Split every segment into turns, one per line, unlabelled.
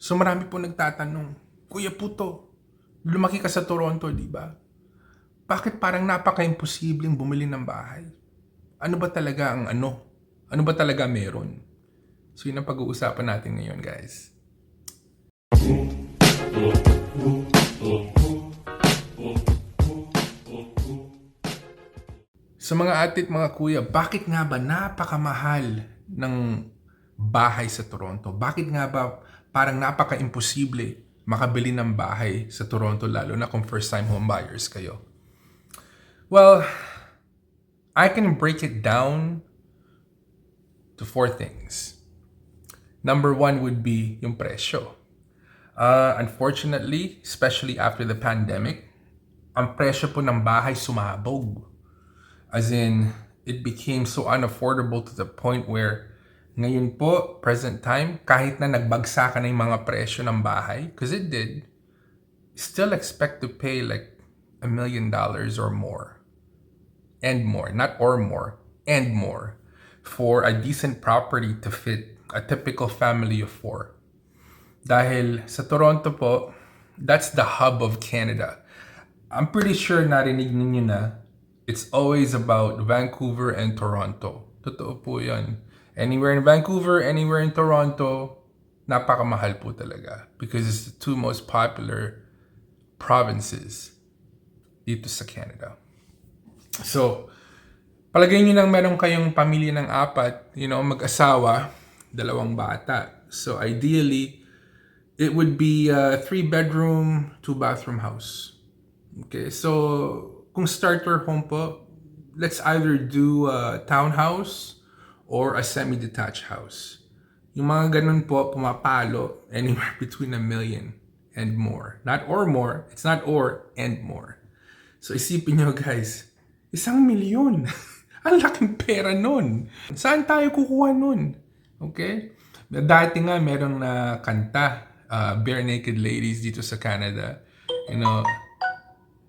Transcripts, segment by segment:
So marami po nagtatanong, Kuya PuTo, lumaki ka sa Toronto, di ba? Bakit parang napaka-imposibleng bumili ng bahay? Ano ba talaga ang ano? Ano ba talaga meron? So yun ang pag-uusapan natin ngayon, guys. Sa mga atit, mga kuya, bakit nga ba napakamahal ng bahay sa Toronto? Bakit nga ba parang napaka-imposible makabili ng bahay sa Toronto, lalo na kung first-time homebuyers kayo? Well, I can break it down to 4 things. Number 1 would be yung presyo. Unfortunately, especially after the pandemic, ang presyo po ng bahay sumabog. As in, it became so unaffordable to the point where ngayon po, present time, kahit na nagbagsakan na yung mga presyo ng bahay, because it did, still expect to pay like $1 million or more. And more. Not or more. And more. For a decent property to fit a typical family of 4. Dahil sa Toronto po, that's the hub of Canada. I'm pretty sure narinig ninyo na it's always about Vancouver and Toronto. Totoo po yan. Anywhere in Vancouver, anywhere in Toronto, napakamahal po talaga. Because it's the 2 most popular provinces dito sa Canada. So, palagay nyo lang meron kayong pamilya ng 4, mag-asawa, 2 bata. So, ideally, it would be a 3-bedroom, 2-bathroom house. Okay, so kung starter home po, let's either do a townhouse or a semi-detached house. Yung mga ganun po, pumapalo anywhere between $1 million and more. Not or more, it's not or and more. So isipin nyo guys, $1,000,000. Ang laking pera nun. Saan tayo kukuha nun? Okay? Dati nga merong na kanta, Bare Naked Ladies dito sa Canada.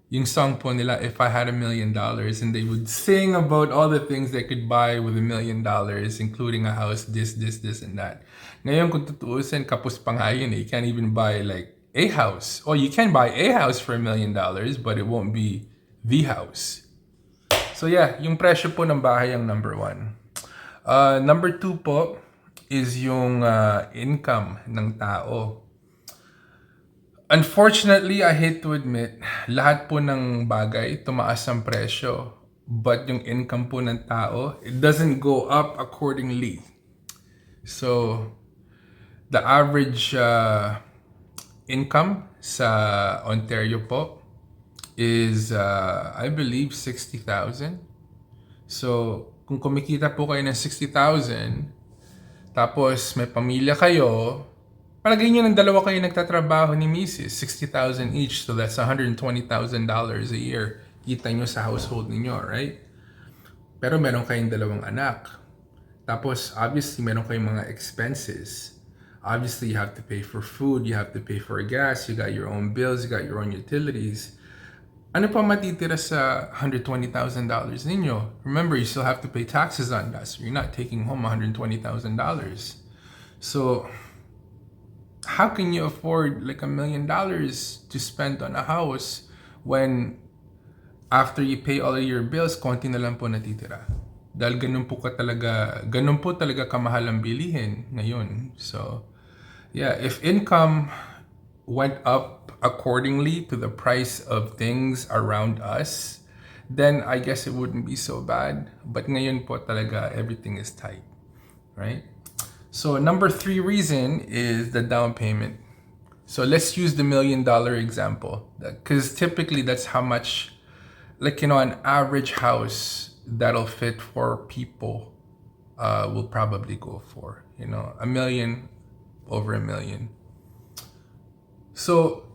Yung song po nila, If I Had $1 Million, and they would sing about all the things they could buy with $1 million, including a house, this, and that. Ngayon, kung tutuusin, kapos pa nga yun. You can't even buy like a house. Or you can buy a house for $1 million, but it won't be the house. So yeah, yung presyo po ng bahay ang number 1. Number 2 po is yung income ng tao. Unfortunately, I hate to admit, lahat po ng bagay tumaas ang presyo. But yung income po ng tao, it doesn't go up accordingly. So, the average income sa Ontario po is, I believe, 60,000. So, kung kumikita po kayo ng 60,000, tapos may pamilya kayo, palagay nyo ng 2 kayo nagtatrabaho ni Mrs. 60,000 each, so that's $120,000 a year. Kita nyo sa household ninyo, right? Pero meron kayong 2 anak. Tapos, obviously, meron kayong mga expenses. Obviously, you have to pay for food, you have to pay for gas, you got your own bills, you got your own utilities. Ano pa matitira sa $120,000 ninyo? Remember, you still have to pay taxes on that, so you're not taking home $120,000. So, how can you afford like $1 million to spend on a house when after you pay all of your bills, konti na lang po natitira? Dahil ganun po talaga kamahal ang bilihin ngayon. So, yeah, if income went up accordingly to the price of things around us, then I guess it wouldn't be so bad. But ngayon po talaga everything is tight, right? So number 3 reason is the down payment. So let's use the $1 million example, because typically that's how much, an average house that'll fit 4 people will probably go for, $1 million, over $1 million. So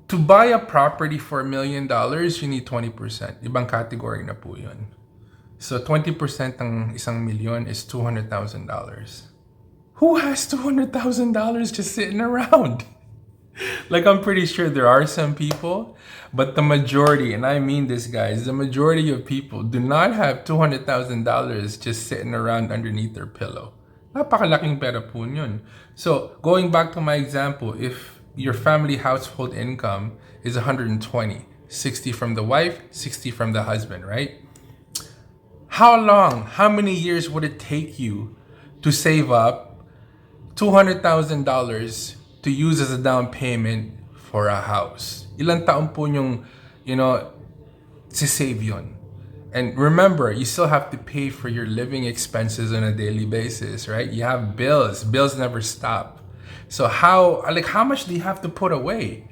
to buy a property for $1 million, you need 20%. Ibang category na po yun. So 20% ng $1,000,000 is $200,000. Who has $200,000 just sitting around? Like, I'm pretty sure there are some people, but the majority, and I mean this, guys, the majority of people do not have $200,000 just sitting around underneath their pillow. Napakalaking pera po yun. So, going back to my example, if your family household income is 120, 60 from the wife, 60 from the husband, right? How many years would it take you to save up $200,000 to use as a down payment for a house? Ilang taon po yung, save yun? And remember, you still have to pay for your living expenses on a daily basis, right? You have bills. Bills never stop. So how much do you have to put away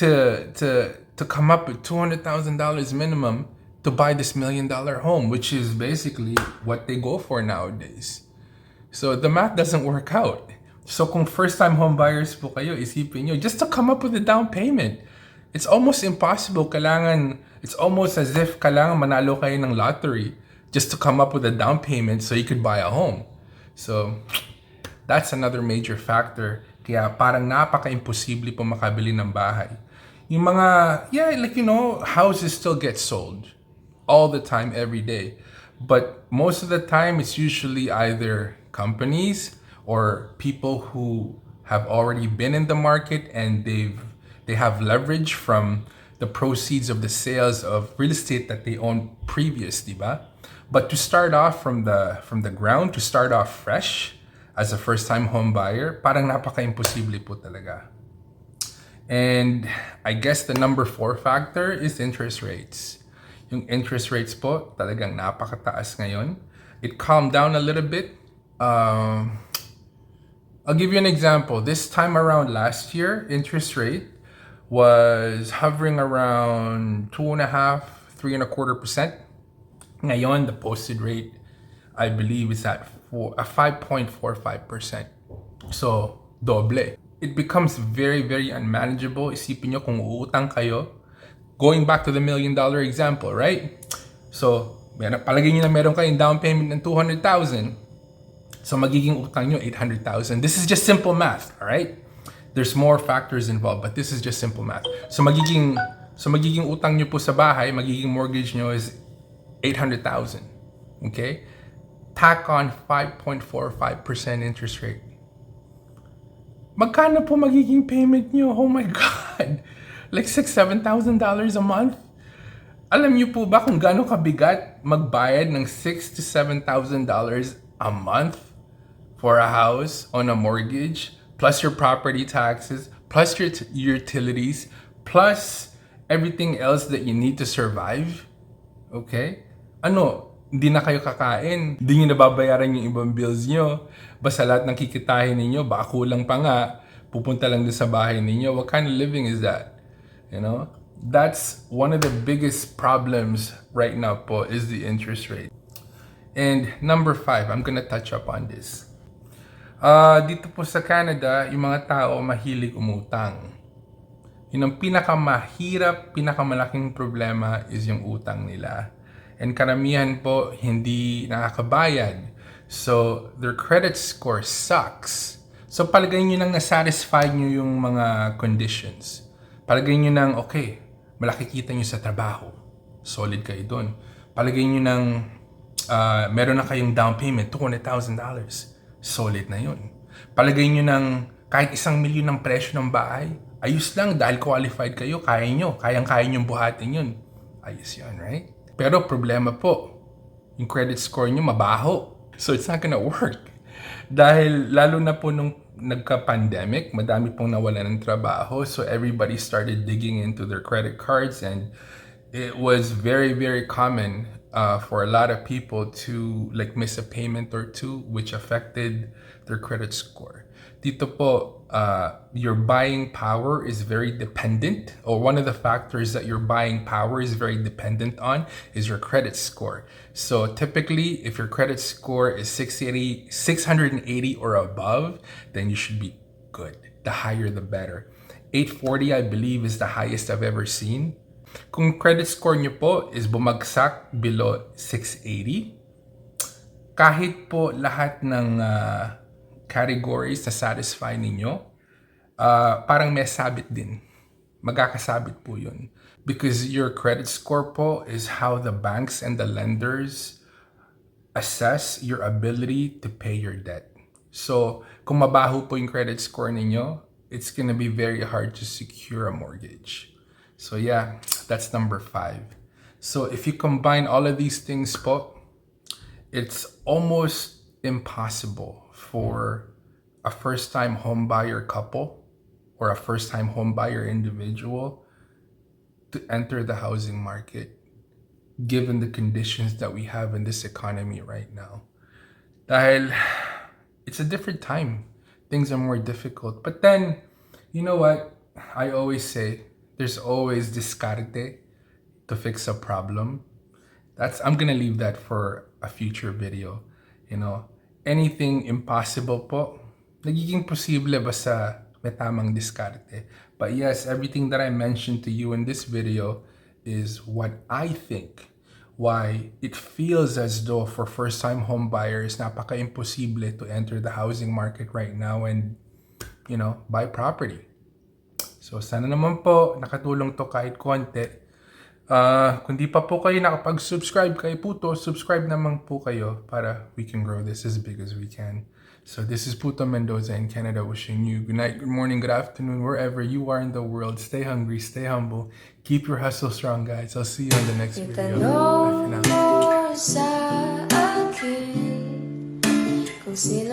to come up with $200,000 minimum to buy this $1 million home, which is basically what they go for nowadays. So the math doesn't work out. So kung first-time home buyers po kayo, isipin nyo, just to come up with a down payment, it's almost impossible. It's almost as if kailangan manalo kayo ng lottery just to come up with a down payment so you could buy a home. So that's another major factor. Kaya parang napaka-imposible po makabili ng bahay. Yung mga, houses still get sold all the time, every day. But most of the time, it's usually either companies or people who have already been in the market and they have leverage from the proceeds of the sales of real estate that they owned previous, diba? But to start off from the ground, to start off fresh as a first-time home buyer, parang napaka-imposible po talaga. And I guess the number 4 factor is interest rates. Yung interest rates po, talagang napakataas ngayon. It calmed down a little bit. I'll give you an example. This time around last year, interest rate was hovering around 2.5%, 3.25%. Ngayon, the posted rate, I believe, is at 5.45%. So, doble. It becomes very, very unmanageable. Isipin nyo kung uutang kayo. Going back to the $1 million example, right? So, palagay nyo na meron kayong down payment ng 200,000. So, magiging utang nyo 800,000. This is just simple math, all right? There's more factors involved, but this is just simple math. So, magiging utang nyo po sa bahay, magiging mortgage nyo is 800,000. Okay? Tack on 5.45% interest rate. Magkano po magiging payment nyo? Oh my God! Like $6,000-$7,000 a month? Alam niyo po ba kung gaano kabigat magbayad ng $6,000-$7,000 a month for a house on a mortgage, plus your property taxes, plus your utilities, plus everything else that you need to survive? Okay? Hindi na kayo kakain, hindi nyo nababayaran yung ibang bills nyo, basta lahat ng kikitahin ninyo, baka kulang pa nga, pupunta lang din sa bahay ninyo. What kind of living is that? That's one of the biggest problems right now po, is the interest rate. And number 5, I'm gonna touch up on this. Dito po sa Canada, yung mga tao mahilig umutang. Yun ang pinakamalaking problema is yung utang nila. And karamihan po hindi nakakabayad. So, their credit score sucks. So, palagay nyo nang nasatisfy nyo yung mga conditions. Palagay nyo nang, okay, malaki kita nyo sa trabaho. Solid kayo dun. Palagay nyo nang meron na kayong down payment, $200,000. Solid na yun. Palagay nyo nang kahit $1,000,000 ng presyo ng bahay, ayos lang dahil qualified kayo, kayang-kaya nyo buhatin yun. Ayos yun, right? Pero problema po, yung credit score nyo mabaho. So it's not gonna work. Dahil lalo na po nung nagka-pandemic, madami pong nawalan ng trabaho. So everybody started digging into their credit cards, and it was very, very common for a lot of people to miss a payment or two, which affected their credit score. Dito po, your buying power is very dependent, or one of the factors that your buying power is very dependent on is your credit score. So typically, if your credit score is 680 or above, then you should be good. The higher, the better. 840, I believe, is the highest I've ever seen. Kung credit score nyo po is bumagsak below 680, kahit po lahat ng categories na satisfy ninyo, parang may sabit din. Magkakasabit po yun. Because your credit score po is how the banks and the lenders assess your ability to pay your debt. So, kung mabaho po yung credit score ninyo, it's gonna be very hard to secure a mortgage. So yeah, that's number 5. So if you combine all of these things po, it's almost impossible for a first-time homebuyer couple or a first-time homebuyer individual to enter the housing market given the conditions that we have in this economy right now. Dahil it's a different time. Things are more difficult. But then, you know what? I always say there's always diskarte to fix a problem. I'm gonna leave that for a future video. You know, anything impossible po, nagiging posible basta may tamang diskarte. But yes, everything that I mentioned to you in this video is what I think why it feels as though for first-time home buyers, napaka-imposible to enter the housing market right now and, buy property. So, sana naman po nakatulong to kahit konti. Kung di pa po kayo nakapag-subscribe kay PuTo, subscribe naman po kayo para we can grow this as big as we can. So this is PuTo Mendoza in Canada wishing you good night, good morning, good afternoon, wherever you are in the world. Stay hungry, stay humble, keep your hustle strong, guys. I'll see you on the next video. Bye for now.
Sa akin kung sila